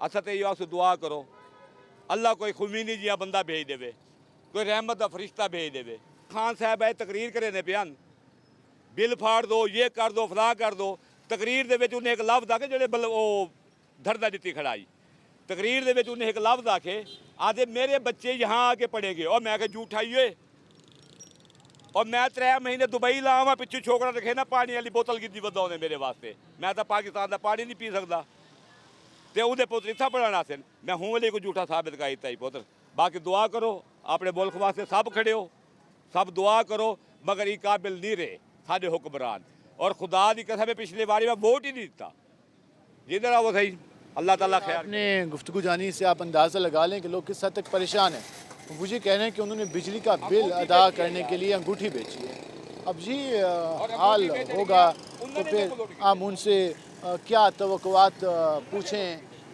असा तो ये दुआ करो अल्लाह कोई खुमीनी जिहा बंदा भेज देवे, कोई रहमत का फरिश्ता भेज देवे। खान साहब आए तकरीर करे ने बयान, बिल फाड़ दो, ये कर दो, फलां कर दो। तकरीर दे विच उन्हें एक लफ्ज़ आखे जेड़े वो धरदा दित्ती खड़ाई, तकरीर दे विच उन्हें एक लफ्ज़ आखे, आदे मेरे बच्चे यहाँ आके पढ़ेंगे। और मैं झूठा ही है, और मैं 3 महीने दुबई ला आवा, पिछू छोकरा रखे ना पानी वाली बोतल की बदा उन्हें मेरे वास्ते, मैं तो पाकिस्तान का पानी नहीं पी सकता, तो उहदे पुत्र इत्था पढ़ाना सन। मैं हूँ वाले को झूठा साबित कर दिता ही पुत्र। बाकी दुआ करो अपने मुल्क वास्ते, सब खड़े हो, सब दुआ करो, मगर ये काबिल नहीं रहे साढ़े हुक्मरान। और खुदा की कसम है पिछली बारी में वोट ही नहीं दिता, जिधर आओ सही। अल्लाह ताला खैर। अपने गुफ्तगू जानी से आप अंदाज़ा लगा लें कि लोग किस हद तक परेशान हैं। मुझे कह रहे हैं कि उन्होंने बिजली का बिल अदा करने के लिए अंगूठी बेची है। अब जी हाल होगा तो फिर हम उनसे क्या तवक्कुआत पूछें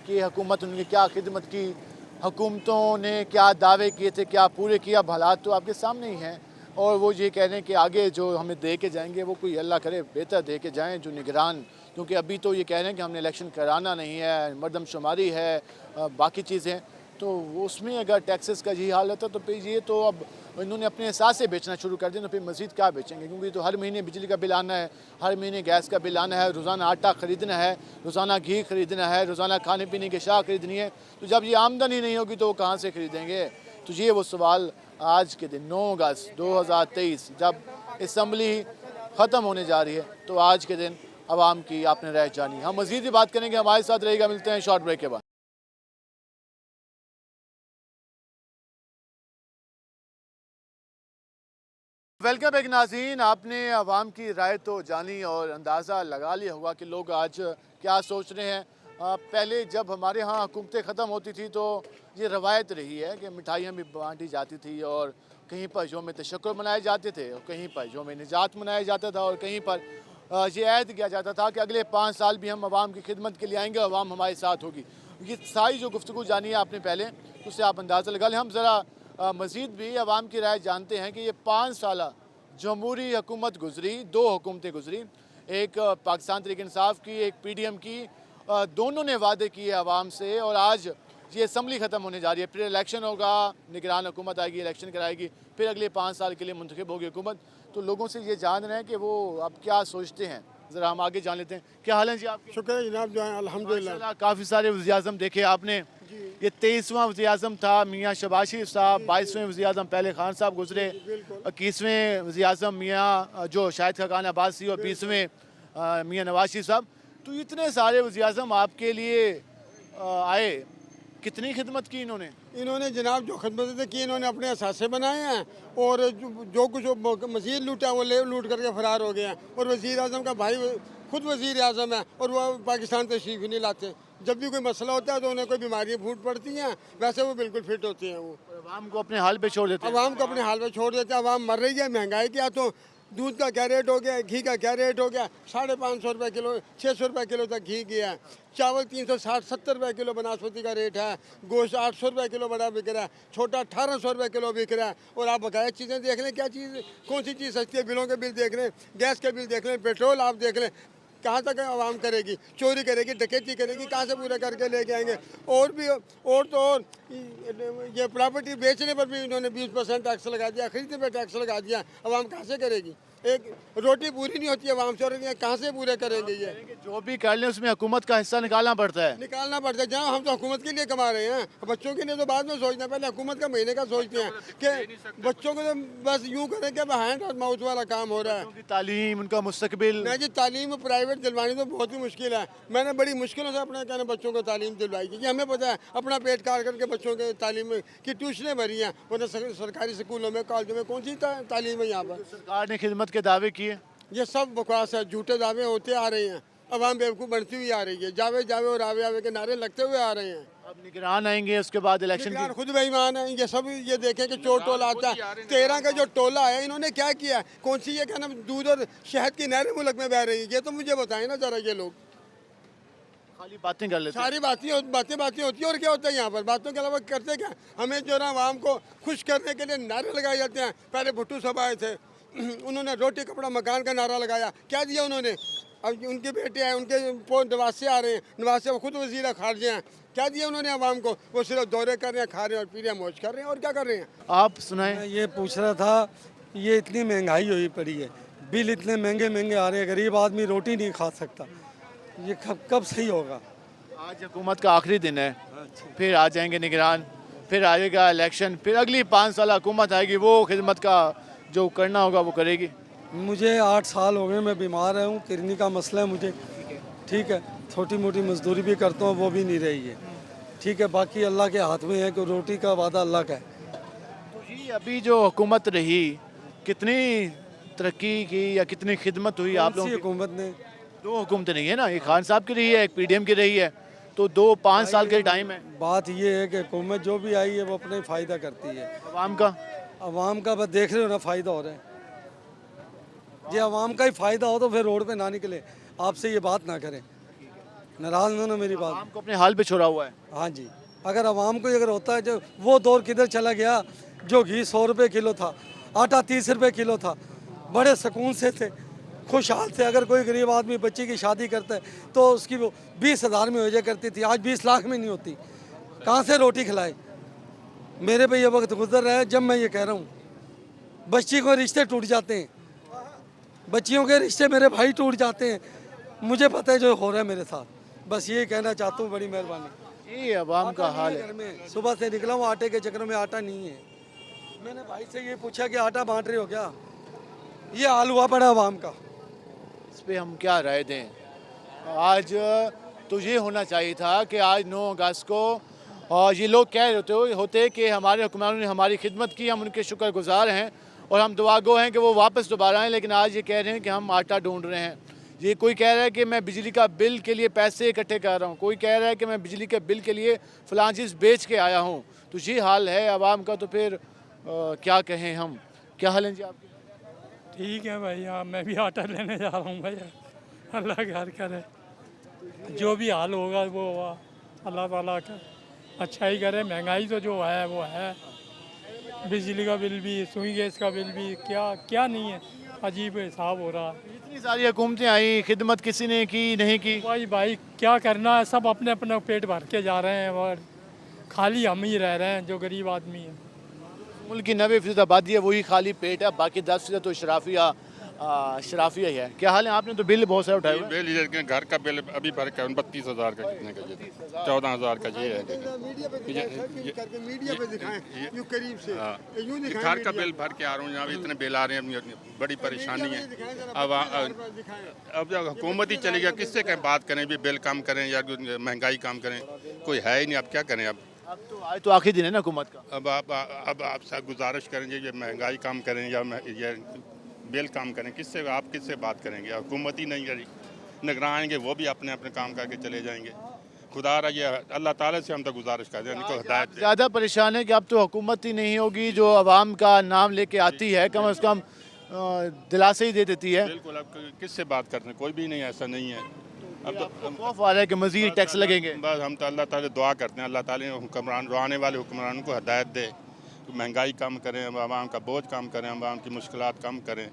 कि हुकूमत उनकी क्या खिदमत की, हुकूमतों ने क्या दावे किए थे, क्या पूरे किया। अब हालात तो आपके सामने ही हैं, और वो ये कह रहे हैं कि आगे जो हमें दे के जाएंगे वो कोई अल्लाह करे बेहतर दे के जाएँ, जो निगरान। क्योंकि अभी तो ये कह रहे हैं कि हमने इलेक्शन कराना नहीं है, मरदमशुमारी है, बाकी चीज़ें, तो उसमें अगर टैक्सेस का यही हाल होता तो फिर ये तो अब इन्होंने अपने हिसाब से बेचना शुरू कर दिया, तो फिर मज़ीद क्या बेचेंगे। क्योंकि तो हर महीने बिजली का बिल आना है, हर महीने गैस का बिल आना है, रोज़ाना आटा ख़रीदना है, रोज़ाना घी ख़रीदना है, रोज़ाना खाने पीने की अशिया ख़रीदनी है। तो जब ये आमदनी नहीं होगी तो वो कहाँ से ख़रीदेंगे। तो ये वो सवाल आज के दिन 9 अगस्त 2023 जब असम्बली ख़त्म होने जा रही है, तो आज के दिन आवाम की आपने राय जानी। हम मज़ीद भी बात करेंगे, हमारे साथ रहेगा। मिलते हैं शॉर्ट ब्रेक के बाद। वेलकम बैक नाज़रीन, आपने आवाम की राय तो जानी और अंदाज़ा लगा लिया होगा कि लोग आज क्या सोच रहे हैं। पहले जब हमारे यहाँ हुकूमतें ख़त्म होती थी तो ये रवायत रही है कि मिठाइयाँ भी बाँटी जाती थी, और कहीं पर योम तशक्कुर मनाए जाते थे, और कहीं पर योम निजात मनाया जाता था, और कहीं पर ये ऐद किया जाता था कि अगले 5 साल भी हम आवाम की खिदमत के लिए आएँगे, आवाम हमारे साथ होगी। ये सारी जो गुफ्तगू जानी है आपने पहले, उससे आप अंदाज़ा लगा लें। हम ज़रा मज़ीद भी आवाम की राय जानते हैं कि ये 5 साल जमहूरी हुकूमत गुजरी, 2 हुकूमतें गुजरी, एक पाकिस्तान तहरीक इंसाफ की, एक PDM की, दोनों ने वादे किए आवाम से, और आज ये असम्बली ख़त्म होने जा रही है। फिर इलेक्शन होगा, निगरान हुकूमत आएगी, इलेक्शन कराएगी, फिर अगले 5 साल के लिए मुंतखब होगी हुकूमत। तो लोगों से ये जान रहे हैं कि वो अब क्या सोचते हैं। ज़रा हम आगे जान लेते हैं। क्या हाल है जी आपके? शुक्र है जनाब, जो है अल्हम्दुलिल्लाह। काफ़ी सारे वज़ीर-ए-आज़म देखे आपने, ये 23वां वज़ीर-ए-आज़म था मियाँ शहबाज शरीफ साहब, 22वें वज़ीर-ए-आज़म पहले खान साहब गुजरे, 21वें वज़ीर-ए-आज़म मियाँ जो शाहिद खाकान अब्बासी, और 20वें मियाँ नवाज शरीफ साहब। तो इतने सारे वज़ीर-ए-आज़म आपके लिए आए, कितनी खिदमत की इन्होंने? इन्होंने जनाब जो खिदमतें की, इन्होंने अपने असासे बनाए हैं, और जो कुछ मज़ीद लूटा वो लूट करके फ़रार हो गए हैं। और वज़ीर-ए-आज़म का भाई खुद वज़ीर-ए-आज़म है, और वह पाकिस्तान तशरीफ़ ही नहीं लाते। जब भी कोई मसला होता है तो उन्हें कोई बीमारियाँ फूट पड़ती हैं, वैसे वो बिल्कुल फिट होते हैं। वो आवाम को अपने हाल पे छोड़ देते हैं। आवाम को अपने हाल पे छोड़ देते हैं। आवाम मर रही है, महंगाई क्या, तो दूध का क्या रेट हो गया, घी का क्या रेट हो गया, 550 रुपये किलो, 600 रुपये किलो तक घी गया है। चावल 360-70 रुपये किलो बनास्पति का रेट है। गोश्त 800 रुपये किलो बड़ा बिक रहा है, छोटा 1800 रुपये किलो बिक रहा है। और आप बकाया चीज़ें देख लें, क्या चीज़, कौन सी चीज़ सस्ती है। बिलों के बिल देख लें, गैस के बिल देख लें, पेट्रोल आप देख लें। कहाँ तक आवाम करेगी, चोरी करेगी, डकैती करेगी, कहाँ से पूरा करके लेके आएंगे। और भी और ये प्रॉपर्टी बेचने पर भी इन्होंने 20% टैक्स लगा दिया, खरीदने पर टैक्स लगा दिया। आवाम कहाँ से करेगी। एक रोटी पूरी नहीं होती है आवाम से, और ये कहाँ से पूरे करेंगे ये? जो भी कर लें उसमें हुकूमत का हिस्सा निकालना पड़ता है। निकालना पड़ता है। जहाँ हम तो हुकूमत के लिए कमा रहे हैं, बच्चों के लिए तो बाद में सोचना, पहले हुकूमत का महीने का सोचते हैं कि बच्चों को तो बस यूँ करें कि हैंड और माउथ वाला काम हो रहा है। तालीम, उनका मुस्तकबिल। नहीं जी, तालीम प्राइवेट दिलवानी तो बहुत ही मुश्किल है। मैंने बड़ी मुश्किलों से अपने कहने बच्चों को तालीम दिलवाई, क्योंकि हमें पता है अपना पेट काट करके बच्चों के तालीम की ट्यूशनें भरी हैं, वरना सरकारी स्कूलों में कॉलेजों में कौन सी तालीम है यहाँ पर? सरकार ने खिदमत के दावे किए, ये सब बकवास है, झूठे दावे होते आ रहे हैं, अवाम बेवकूफ़ बनती हुई आ रही है, जावे जावे और आवे आवे के नारे लगते हुए आ रहे हैं। अब निगरान आएंगे उसके बाद इलेक्शन निगरान खुद बेईमान है। ये सब ये देखें कि चोर टोला आता है, 13 का जो टोला है इन्होंने क्या किया? कौन सी ये क्या नाम दूध और शहद की नहरें मुल्क में बह रही है, ये तो मुझे बताएं ना जरा। ये लोग खाली बातें कर लेते हैं। सारी बातें होती है, और क्या होता है यहाँ पर? बातों के अलावा करते क्या? हमें जो ना आवाम को खुश करने के लिए नारे लगाए जाते हैं। पहले भुट्टो साहब आए थे, उन्होंने रोटी कपड़ा मकान का नारा लगाया, क्या दिया उन्होंने? अब उनके बेटे हैं, उनके नवासे आ रहे हैं, नवासे वो खुद वज़ीर खारजे हैं, क्या दिया उन्होंने आवाम को? वो सिर्फ दौरे कर रहे हैं, खा रहे हैं और पी रहे हैं, मौज कर रहे हैं, और क्या कर रहे हैं? आप सुनाएं। मैं ये पूछ रहा था, ये इतनी महंगाई हुई पड़ी है, बिल इतने महंगे महंगे आ रहे हैं, गरीब आदमी रोटी नहीं खा सकता, ये कब सही होगा? आज हुकूमत का आखिरी दिन है, फिर आ जाएंगे निगरान, फिर आएगा इलेक्शन, फिर अगली 5 साल हुकूमत आएगी, वो खिदमत का जो करना होगा वो करेगी। मुझे 8 साल हो गए, मैं बीमार हूँ, किडनी का मसला है मुझे, ठीक है, छोटी मोटी मजदूरी भी करता हूँ, वो भी नहीं रही है, ठीक है, बाकी अल्लाह के हाथ में है कि रोटी का वादा अल्लाह का है। तो जी अभी जो हुकूमत रही, कितनी तरक्की की या कितनी खिदमत हुई आप लोगों की? हुकूमत ने 2 हुकूमतें नहीं है ना, एक खान साहब की रही है, एक पीडीएम की रही है, तो 2-5 साल के टाइम है। बात ये है कि हुकूमत जो भी आई है वो अपना ही फ़ायदा करती है। आवाम का बस देख रहे हो ना, फ़ायदा हो रहा है। जी आवाम का ही फ़ायदा हो तो फिर रोड पे ना निकले, आपसे ये बात ना करें, नाराज़ ना ना मेरी बात। आवाम को अपने हाल पे छोड़ा हुआ है। हाँ जी, अगर आवाम को अगर होता है, जो वो दौर किधर चला गया, जो घी 100 रुपये किलो था, आटा 30 रुपये किलो था, बड़े सुकून से थे, खुशहाल थे। अगर कोई गरीब आदमी बच्चे की शादी करता है तो उसकी वो 20,000 में हो जाया करती थी, आज 20 लाख में नहीं होती, कहाँ से रोटी खिलाए? मेरे पे ये वक्त गुजर रहा है जब मैं ये कह रहा हूँ, बच्ची को रिश्ते टूट जाते हैं, बच्चियों के रिश्ते मेरे भाई टूट जाते हैं, मुझे पता है जो हो रहा है मेरे साथ, बस ये कहना चाहता हूँ, बड़ी मेहरबानी। ये आवाम का हाल है। घर में सुबह से निकला हूँ, आटे के चक्कर में आटा नहीं है। मैंने भाई से ये पूछा कि आटा बांट रहे हो क्या? ये हाल हुआ पड़ा आवाम का। इस पे हम क्या राय दें? आज तो ये होना चाहिए था कि आज 9 अगस्त को और ये लोग कह रहे होते कि हमारे हुक्मरानों ने हमारी खिदमत की, हम उनके शुक्रगुजार हैं और हम दुआगो हैं कि वो वापस दोबारा आएँ, लेकिन आज ये कह रहे हैं कि हम आटा ढूंढ रहे हैं। ये कोई कह रहा है कि मैं बिजली का बिल के लिए पैसे इकट्ठे कर रहा हूँ, कोई कह रहा है कि मैं बिजली के बिल के लिए फलां चीज़ बेच के आया हूँ। तो ये हाल है आवाम का, तो फिर क्या कहें हम। क्या हाल है जी आपके? ठीक है भाई, हाँ मैं भी आटा लेने जा रहा हूँ भाई, अल्लाह खैर करे, जो भी हाल होगा वो होगा, अल्लाह ताला का अच्छा ही करे। महंगाई तो जो है वो है, बिजली का बिल भी, सुई गैस का बिल भी, क्या क्या नहीं है, अजीब हिसाब हो रहा है। इतनी सारी हुकूमतें आई, खिदमत किसी ने की नहीं की? भाई क्या करना है, सब अपने अपने पेट भर के जा रहे हैं और खाली हम ही रह रहे हैं जो गरीब आदमी है। मुल्क की 90% आबादी है, वही खाली पेट है, बाकी 10% तो शराफिया ही है। क्या हाल है? आपने तो बिल बहुत सारे उठाए हुए हैं। बिल घर का बिल अभी भर के 32,000 का, कितने का? 14,000 का ये है। मीडिया पे दिखाएं यूं करीब से, यूं दिखाएं। घर का बिल भर के आ रहा हूँ, यहाँ इतने बिल आ रहे हैं, बड़ी परेशानी है। अब जब हुकूमत ही चली गया, किससे कहें बात करें, भी बिल कम करें या महंगाई कम करें, कोई है ही नहीं। अब क्या करें? अब तो आज तो आखिरी दिन है ना हुकूमत का। अब आपसे गुजारिश करेंगे ये महंगाई कम करें या ये बिल कम करें, आप किससे बात करेंगे? हुकूमत ही नहीं करी, निगरान आएंगे वो भी अपने अपने काम करके चले जाएंगे। खुदा रहा, ये अल्लाह ताला से हम तो गुजारिश कर रहे हैं, इनको हिदायत दें। ज़्यादा परेशान है कि अब तो हुकूमत ही नहीं होगी जो आवाम का नाम लेके आती है, कम अज़ कम दिलासे ही दे देती है। बिल्कुल, अब किससे बात करते हैं? कोई भी नहीं, ऐसा नहीं है। अब तो खौफ आ रहा है कि मज़ीद टैक्स लगेंगे। बस हम तो अल्लाह ताला दुआ करते हैं, अल्लाह ताला हुक्मरान, आने वाले हुक्मरानों को हिदायत दे, महंगाई कम करें, आवाम का बोझ कम करें, आवाम की मुश्किलात कम करें।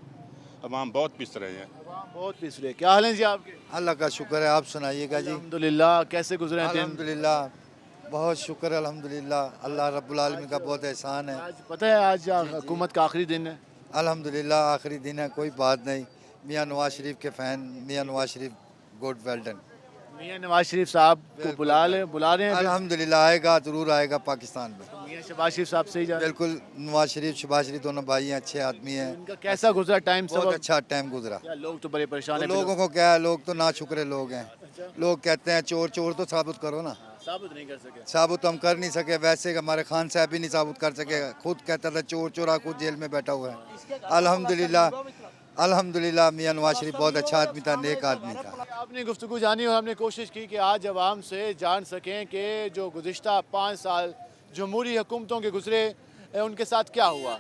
आवाम बहुत पिस रहे हैं, बहुत पिस रहे। क्या हाल है जी आपके? अल्लाह का शुक्र है, आप सुनाइएगा जी। अल्हम्दुलिल्लाह। कैसे गुजरे हैं दिन? अल्हम्दुलिल्लाह, बहुत शुक्र है, अल्हम्दुलिल्लाह, अल्लाह रब्बुल आलमीन का बहुत एहसान है। आज पता है आज हुकूमत का आखिरी दिन है। अल्हम्दुलिल्लाह आखिरी दिन है, कोई बात नहीं। मियाँ नवाज शरीफ के फ़ैन, मियाँ Nawaz Sharif good well done. मियाँ नवाज शरीफ साहब को बुला रहे हैं। अल्हम्दुलिल्लाह आएगा, ज़रूर आएगा पाकिस्तान में। मियाँ शहबाज शरीफ साहब से ही जा रहे हैं। बिल्कुल, नवाज शरीफ शहबाज शरीफ दोनों भाई हैं, अच्छे आदमी हैं। इनका कैसा गुजरा टाइम? बहुत अच्छा टाइम गुजरा। लोग तो बड़े परेशान हैं। लोगों को क्या है, लोग तो ना शुक्रे लोग हैं। लोग कहते हैं चोर चोर, तो साबित करो ना। साबित नहीं कर सके। साबित हम कर नहीं सके, वैसे हमारे खान साहब भी नहीं साबित कर सके। खुद कहता था चोर चोरा, खुद जेल में बैठा हुआ है। अल्हम्दुलिल्लाह मियाँ नवाज शरीफ बहुत अच्छा आदमी था, नेक आदमी था। आपने गुफ्तगू जानी और हमने कोशिश की कि आज आवाम से जान सकें कि जो गुज़िश्ता 5 साल जमहूरी हुकूमतों के गुजरे उनके साथ क्या हुआ।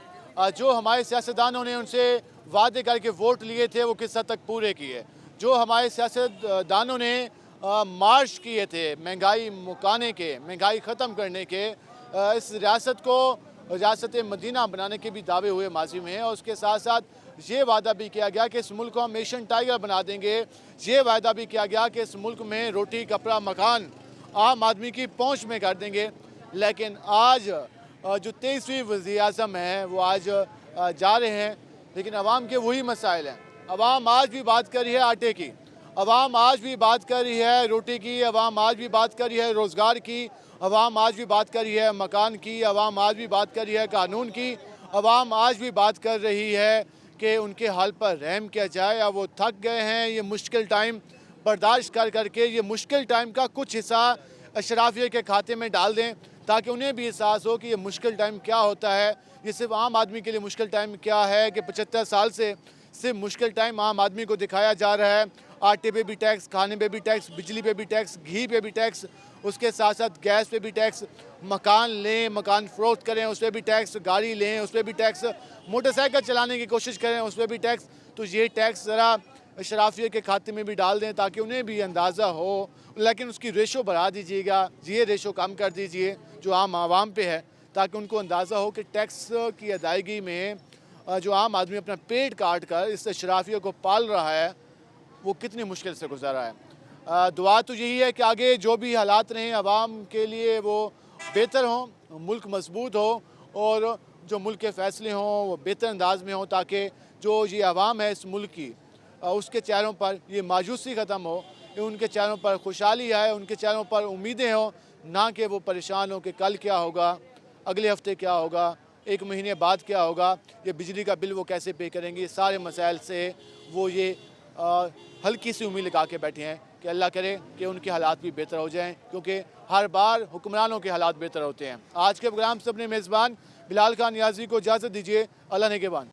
जो हमारे सियासतदानों ने उनसे वादे करके वोट लिए थे वो किस हद तक पूरे किए। जो हमारे सियासतदानों ने मार्च किए थे महंगाई मुकाने के, महंगाई ख़त्म करने के, इस रियासत को रियासत मदीना बनाने के भी दावे हुए माजी में हैं। और उसके साथ साथ ये वादा भी किया गया कि इस मुल्क को हम एशियन टाइगर बना देंगे। ये वादा भी किया गया कि इस मुल्क में रोटी कपड़ा मकान आम आदमी की पहुंच में कर देंगे। लेकिन आज जो 23वीं वज़ीर-ए-आज़म हैं वो आज जा रहे हैं, लेकिन आवाम के वही मसाइल हैं। आवाम आज भी बात कर रही है आटे की, आवाम आज भी बात कर रही है रोटी की, आवाम आज भी बात कर रही है रोज़गार की, आवाम आज भी बात कर रही है मकान की, आवाम आज भी बात कर रही है कानून की, आवाम आज भी बात कर रही है कि उनके हाल पर रहम किया जाए। अब वो थक गए हैं ये मुश्किल टाइम बर्दाश्त कर करके। ये मुश्किल टाइम का कुछ हिस्सा अशराफिया के खाते में डाल दें ताकि उन्हें भी एहसास हो कि ये मुश्किल टाइम क्या होता है। ये सिर्फ आम आदमी के लिए मुश्किल टाइम क्या है कि 75 साल से सिर्फ मुश्किल टाइम आम आदमी को दिखाया जा रहा है। आटे पे भी टैक्स, खाने पे भी टैक्स, बिजली पे भी टैक्स, घी पे भी टैक्स, उसके साथ साथ गैस पे भी टैक्स, मकान लें, मकान फ़रोख्त करें उस पर भी टैक्स, गाड़ी लें उस पर भी टैक्स, मोटरसाइकिल चलाने की कोशिश करें उस पर भी टैक्स। तो ये टैक्स ज़रा अशराफिया के खाते में भी डाल दें ताकि उन्हें भी अंदाज़ा हो। लेकिन उसकी रेशो बढ़ा दीजिएगा, ये रेशो कम कर दीजिए जो आम आवाम पे है, ताकि उनको अंदाज़ा हो कि टैक्स की अदायगी में जो आम आदमी अपना पेट काट कर इस अशराफिया को पाल रहा है वो कितनी मुश्किल से गुजर रहा है। दुआ तो यही है कि आगे जो भी हालात रहें आवाम के लिए वो बेहतर हों, मुल्क मजबूत हो और जो मुल्क के फ़ैसले हों वो बेहतर अंदाज में हों ताकि जो ये आवाम है इस मुल्क की उसके चेहरों पर ये मायूसी ख़त्म हो, उनके चेहरों पर खुशहाली आए, उनके चेहरों पर उम्मीदें हों, ना कि वो परेशान हो कि कल क्या होगा, अगले हफ्ते क्या होगा, 1 महीने बाद क्या होगा, ये बिजली का बिल वो कैसे पे करेंगे। ये सारे मसाइल से वो ये हल्की सी उम्मीद लगा के बैठे हैं कि अल्लाह करे कि उनके हालात भी बेहतर हो जाएं, क्योंकि हर बार हुक्मरानों के हालात बेहतर होते हैं। आज के प्रोग्राम से अपने मेज़बान बिलाल खान नियाज़ी को इजाज़त दीजिए। अल्लाह नेगहबान।